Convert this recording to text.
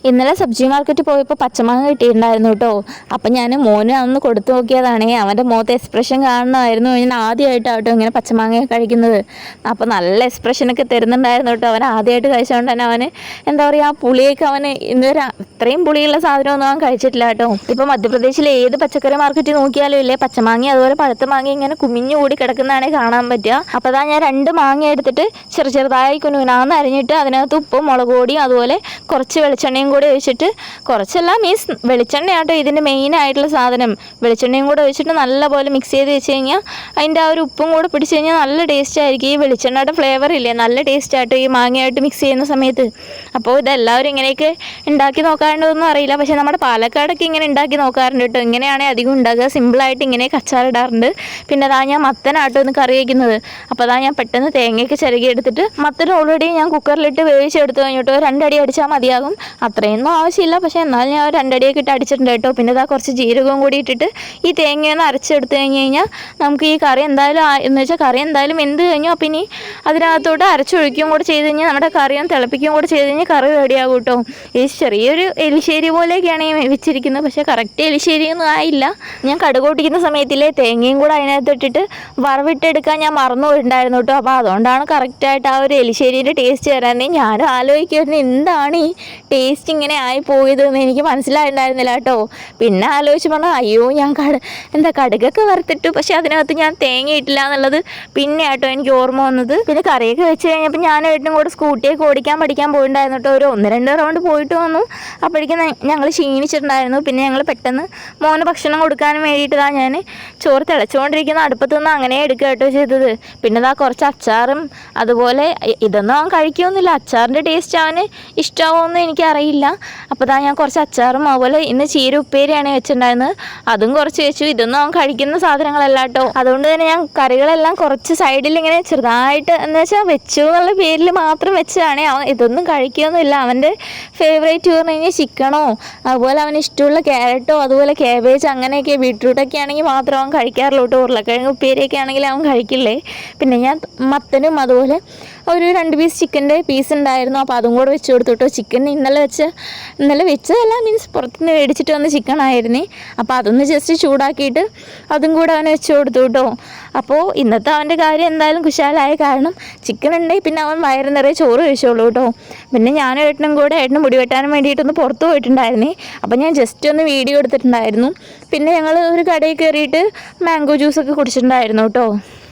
ഇന്നലെ സബ്ജി മാർക്കറ്റിൽ പോയപ്പോൾ പച്ചമാങ്ങ കിട്ടിയിട്ടുണ്ടായിരുന്നു കേട്ടോ. അപ്പം ഞാൻ മോന് അന്ന് കൊടുത്തു നോക്കിയതാണേ. അവൻ്റെ മുഖത്ത് എക്സ്പ്രഷൻ കാണണമായിരുന്നു. ഞാൻ ആദ്യമായിട്ടാട്ടോ ഇങ്ങനെ പച്ചമാങ്ങ കഴിക്കുന്നത്. അപ്പോൾ നല്ല എക്സ്പ്രഷനൊക്കെ തരുന്നുണ്ടായിരുന്നു കേട്ടോ. അവൻ ആദ്യമായിട്ട് കഴിച്ചുകൊണ്ട് തന്നെ അവന് എന്താ പറയുക, ആ പുളിയൊക്കെ അവന് ഇന്നുവരെ ഇത്രയും പുളിയുള്ള സാധനമൊന്നും അവൻ കഴിച്ചിട്ടില്ല കേട്ടോ. ഇപ്പോൾ മധ്യപ്രദേശിലെ ഏത് പച്ചക്കറി മാർക്കറ്റിൽ നോക്കിയാലും ഇല്ലേ, പച്ചമാങ്ങ അതുപോലെ പഴുത്ത മാങ്ങ ഇങ്ങനെ കുമിഞ്ഞു കൂടി കിടക്കുന്നതാണ് കാണാൻ പറ്റുക. അപ്പോൾ അതാ ഞാൻ 2 മാങ്ങ എടുത്തിട്ട് ചെറുതായി കുനുകുനാന്ന് അരിഞ്ഞിട്ട് അതിനകത്ത് ഉപ്പും മുളക് പൊടിയും അതുപോലെ കുറച്ച് വെളിച്ചെണ്ണയും കൂടെ ഒഴിച്ചിട്ട്, കുറച്ചല്ല മീൻസ് വെളിച്ചെണ്ണയാട്ടോ ഇതിൻ്റെ മെയിനായിട്ടുള്ള സാധനം. വെളിച്ചെണ്ണയും കൂടെ ഒഴിച്ചിട്ട് നല്ലപോലെ മിക്സ് ചെയ്ത് വെച്ച് കഴിഞ്ഞാൽ അതിൻ്റെ ആ ഒരു ഉപ്പും കൂടെ പിടിച്ച് കഴിഞ്ഞാൽ നല്ല ടേസ്റ്റ് ആയിരിക്കും. ഈ വെളിച്ചെണ്ണയുടെ ഫ്ലേവർ ഇല്ലേ, നല്ല ടേസ്റ്റ് ആട്ടോ ഈ മാങ്ങയായിട്ട് മിക്സ് ചെയ്യുന്ന സമയത്ത്. അപ്പോൾ ഇതെല്ലാവരും ഇങ്ങനെയൊക്കെ ഉണ്ടാക്കി നോക്കാറുണ്ടോന്നും അറിയില്ല, പക്ഷേ നമ്മുടെ പാലക്കാടൊക്കെ ഇങ്ങനെ ഉണ്ടാക്കി നോക്കാറുണ്ട് കേട്ടോ. ഇങ്ങനെയാണെങ്കിൽ അധികം ഉണ്ടാക്കുക, സിമ്പിളായിട്ട് ഇങ്ങനെയൊക്കെ അച്ചാറിടാറുണ്ട്. പിന്നെ അതാ ഞാൻ മത്തനാട്ടോ ഒന്ന് കറി വയ്ക്കുന്നത്. അപ്പോൾ അതാ ഞാൻ പെട്ടെന്ന് തേങ്ങയൊക്കെ ചിരകി എടുത്തിട്ട് മത്തൻ ഓൾറെഡി ഞാൻ കുക്കറിലിട്ട് വേവിച്ചെടുത്ത് കഴിഞ്ഞിട്ടോ 2 അടി അടിച്ചാൽ മതിയാകും. അത്രയൊന്നും ആവശ്യമില്ല, പക്ഷേ എന്നാലും ഞാൻ 2 അടിയൊക്കെ ഇട്ട് അടിച്ചിട്ടുണ്ട് കേട്ടോ. പിന്നെ ഇതാ കുറച്ച് ജീരകവും കൂടി ഇട്ടിട്ട് ഈ തേങ്ങയൊന്ന് അരച്ചെടുത്ത് കഴിഞ്ഞ് കഴിഞ്ഞാൽ നമുക്ക് ഈ കറി എന്തായാലും എന്ന് വെച്ചാൽ കറി എന്തായാലും വെന്ത് കഴിഞ്ഞു. അപ്പം ഇനി അതിനകത്തോട്ട് അരച്ചൊഴിക്കുകയും കൂടെ ചെയ്ത് കഴിഞ്ഞാൽ നമ്മുടെ കറിയും തിളപ്പിക്കുകയും കൂടെ ചെയ്ത് കഴിഞ്ഞാൽ കറി റെഡിയാകും കേട്ടോ. ഈ ചെറിയൊരു എലിശ്ശേരി പോലെയൊക്കെയാണ് ഈ വെച്ചിരിക്കുന്നത്, പക്ഷേ കറക്റ്റ് എലിശ്ശേരിയൊന്നും ആയില്ല. ഞാൻ കടുക് പൊട്ടിക്കുന്ന സമയത്തിലെ തേങ്ങയും കൂടെ അതിനകത്ത് ഇട്ടിട്ട് വറവിട്ടെടുക്കാൻ ഞാൻ മറന്നു പോയിട്ടുണ്ടായിരുന്നു കേട്ടോ. അപ്പോൾ അതുകൊണ്ടാണ് കറക്റ്റായിട്ട് ആ ഒരു എലിശ്ശേരിൻ്റെ ടേസ്റ്റ് വരാനേ. ഞാനും ആലോചിക്കുമായിരുന്നു എന്താണ് ഈ ടേസ്റ്റ് ഇങ്ങനെ ആയി പോയതെന്ന് എനിക്ക് മനസ്സിലായിട്ടുണ്ടായിരുന്നില്ല കേട്ടോ. പിന്നെ ആലോചിച്ച് പറഞ്ഞാൽ അയ്യോ ഞാൻ കടുകൊക്കെ വറുത്തിട്ടു, പക്ഷേ അതിനകത്ത് ഞാൻ തേങ്ങ ഇട്ടില്ല എന്നുള്ളത് പിന്നെ ആട്ടോ എനിക്ക് ഓർമ്മ വന്നത്. പിന്നെ കറിയൊക്കെ വെച്ച് കഴിഞ്ഞപ്പോൾ ഞാൻ ഏട്ടനും കൂടെ സ്കൂട്ടിയൊക്കെ ഓടിക്കാൻ പഠിക്കാൻ പോയിട്ടുണ്ടായിരുന്നു കേട്ടോ. ഒരു 1-2 റൗണ്ട് പോയിട്ട് വന്നു. അപ്പോഴേക്കും ഞങ്ങൾ ക്ഷീണിച്ചിട്ടുണ്ടായിരുന്നു. പിന്നെ ഞങ്ങൾ പെട്ടെന്ന് മോന് ഭക്ഷണം കൊടുക്കാനും വേണ്ടിയിട്ടാണ് ഞാൻ ചോറ് തിളച്ചുകൊണ്ടിരിക്കുന്ന അടുപ്പത്ത് നിന്ന് അങ്ങനെ എടുക്കുക കേട്ടോ ചെയ്തത്. പിന്നെ ഇതാ കുറച്ച് അച്ചാറും അതുപോലെ ഇതൊന്നും അവൻ കഴിക്കുമൊന്നുമില്ല. അച്ചാറിൻ്റെ ടേസ്റ്റ് അവന് ഇഷ്ടമാവുമെന്ന് എനിക്കറിയില്ല. അപ്പോൾ ഇതാ ഞാൻ കുറച്ച് അച്ചാറും അതുപോലെ ഇന്ന് ചീര ഉപ്പേരിയാണ് വെച്ചിട്ടുണ്ടായിരുന്നത്, അതും കുറച്ച് വെച്ചു. ഇതൊന്നും അവൻ കഴിക്കുന്ന സാധനങ്ങളല്ല കേട്ടോ. അതുകൊണ്ട് തന്നെ ഞാൻ കറികളെല്ലാം കുറച്ച് സൈഡിൽ ഇങ്ങനെ ചെറുതായിട്ട് എന്ന് വെച്ചാൽ വെച്ചു എന്നുള്ള പേരിൽ മാത്രം വെച്ചതാണ്. അവൻ ഇതൊന്നും കഴിക്കുകയൊന്നുമില്ല. അവൻ്റെ ഫേവറേറ്റ് പറഞ്ഞു കഴിഞ്ഞാൽ ചിക്കനോ അതുപോലെ അവന് ഇഷ്ടമുള്ള ക്യാരറ്റോ അതുപോലെ കാബേജ് അങ്ങനെയൊക്കെ ബീട്രൂട്ടൊക്കെ ആണെങ്കിൽ മാത്രം അവൻ കഴിക്കാറുള്ളൂ കേട്ടോ. ഉരുളക്കിഴങ്ങ് ഉപ്പേരിയൊക്കെ ആണെങ്കിൽ അവൻ കഴിക്കില്ലേ. പിന്നെ ഞാൻ മത്തനും അതുപോലെ ഒരു 2 പീസ് ചിക്കൻ്റെ പീസ് ഉണ്ടായിരുന്നു, അപ്പോൾ അതും കൂടെ വെച്ച് കൊടുത്തു കേട്ടോ. ചിക്കൻ ഇന്നലെ വെച്ചതല്ല, മീൻസ് പുറത്തുനിന്ന് മേടിച്ചിട്ട് വന്ന ചിക്കൻ ആയിരുന്നു. അപ്പോൾ അതൊന്ന് ജസ്റ്റ് ചൂടാക്കിയിട്ട് അതും കൂടെ അവന് വെച്ച് കൊടുത്തു കേട്ടോ. അപ്പോൾ ഇന്നത്തെ അവൻ്റെ കാര്യം എന്തായാലും കുശാലായ, കാരണം ചിക്കൻ ഉണ്ടെങ്കിൽ പിന്നെ അവൻ വയറ് നിറയെ ചോറ് കഴിച്ചോളൂ കേട്ടോ. പിന്നെ ഞാനും ഏട്ടനും മുടി വെട്ടാനും വേണ്ടിയിട്ടൊന്ന് പുറത്ത് പോയിട്ടുണ്ടായിരുന്നേ. അപ്പോൾ ഞാൻ ജസ്റ്റ് ഒന്ന് വീഡിയോ എടുത്തിട്ടുണ്ടായിരുന്നു. പിന്നെ ഞങ്ങൾ ഒരു കടയിൽ കയറിയിട്ട് മാംഗോ ജ്യൂസൊക്കെ കുടിച്ചിട്ടുണ്ടായിരുന്നു കേട്ടോ.